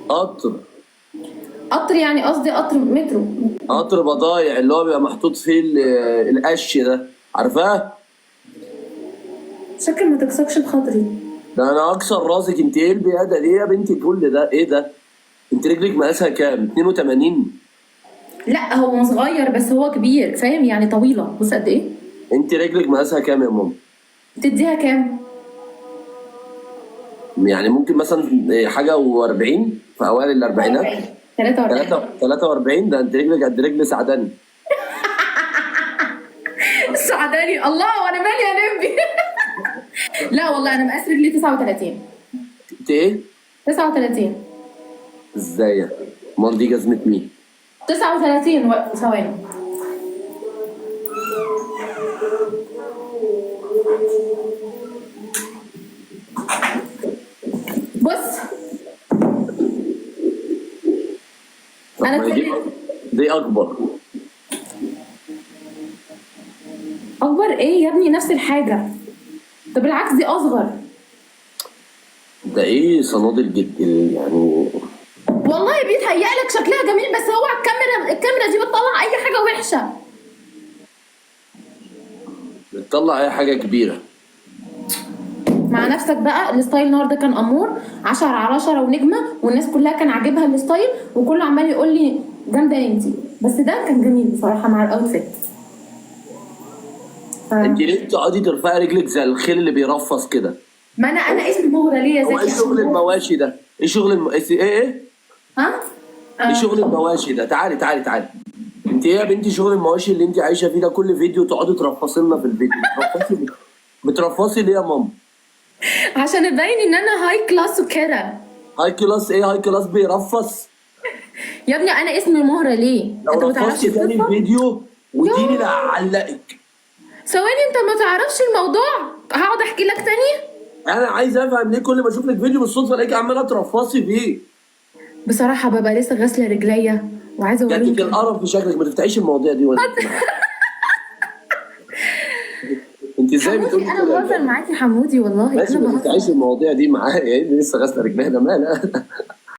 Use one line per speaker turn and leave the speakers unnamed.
قطر.
قطر يعني قصدي قطر مترو.
قطر بضايع اللي هو بيبقى محطوط فيه القش ده، عارفاه؟
شكل ما تكسرش بخاطري.
ده انا اكسر راسك. انت ايه البيادة دي يا بنتي؟ كل ده ايه ده؟ انت رجلك مقاسها كام؟ 82؟
لا هو صغير بس هو كبير، فاهم يعني؟ طويله، بص قد ايه.
انت رجلك مقاسها كام يا ماما؟
تديها كام؟
يعني ممكن مثلا حاجه و40 في اوائل الاربعينات.
43.
43. ده انت رجلك قد رجل سعدني.
السعداني الله، وانا مالي يا لمبي. لا والله انا مقاس رجلي 39.
انت ايه؟
39.
ازاي يعني؟ امال دي جزمه مين؟
39 ثواني. بص
طب
انا
ما دي اكبر.
اكبر ايه يا ابني؟ نفس الحاجه. طب بالعكس دي اصغر.
ده ايه صنادل جد يعني؟
والله بيتهيألك شكلها جميل، بس هو الكاميرا دي بتطلع اي حاجه وحشه.
بتطلع اي حاجه كبيره.
مع نفسك بقى. الستايل النهارده كان امور 10 على 10 ونجمه، والناس كلها كان عاجبها الستايل، وكله عمال يقول لي جامده انتي، بس ده كان جميل بصراحه مع الاوتفيت.
انت ليه بتقعدي ترفعي رجلك زي الخيل اللي بيرفص كده؟
ما انا اسمي مهره ليه يا زكي؟
هو ايه شغل المواشي ده؟ ايه شغل ايه؟
ها؟
ايه شغل المواشي ده؟ تعالي تعالي تعالي. انت ايه يا بنتي شغل المواشي اللي انت عايشه فيه ده؟ كل فيديو تقعدي ترفصي لنا في الفيديو. بترفصي ليه يا ماما؟
عشان ابين ان انا هاي كلاس وكده.
هاي كلاس ايه؟ هاي كلاس بيرفص؟
يا ابني انا اسمي مهره ليه؟
لو
انت ما تعرفش
رفصتي تاني
القصه؟
الفيديو وديني لا اعلقك.
ثواني، انت ما تعرفش الموضوع، هقعد احكي لك تاني.
انا عايز افهم ليه كل ما اشوف لك فيديو بالصدفه الاقيكي عماله ترفصي فيه.
بصراحه ببقى لسه غاسله رجليا وعايزه
جاتك
اوريك.
القرف في شكلك. ما تفتحيش المواضيع دي ولا انت ازاي
حمودي
بتقولي
انا
كده؟
بهزر معاكي حمودي، والله
ماشي،
انا
ما
بهزر.
تفتحيش المواضيع دي معايا. ايه اللي لسه غاسله رجليها ده؟ مالها؟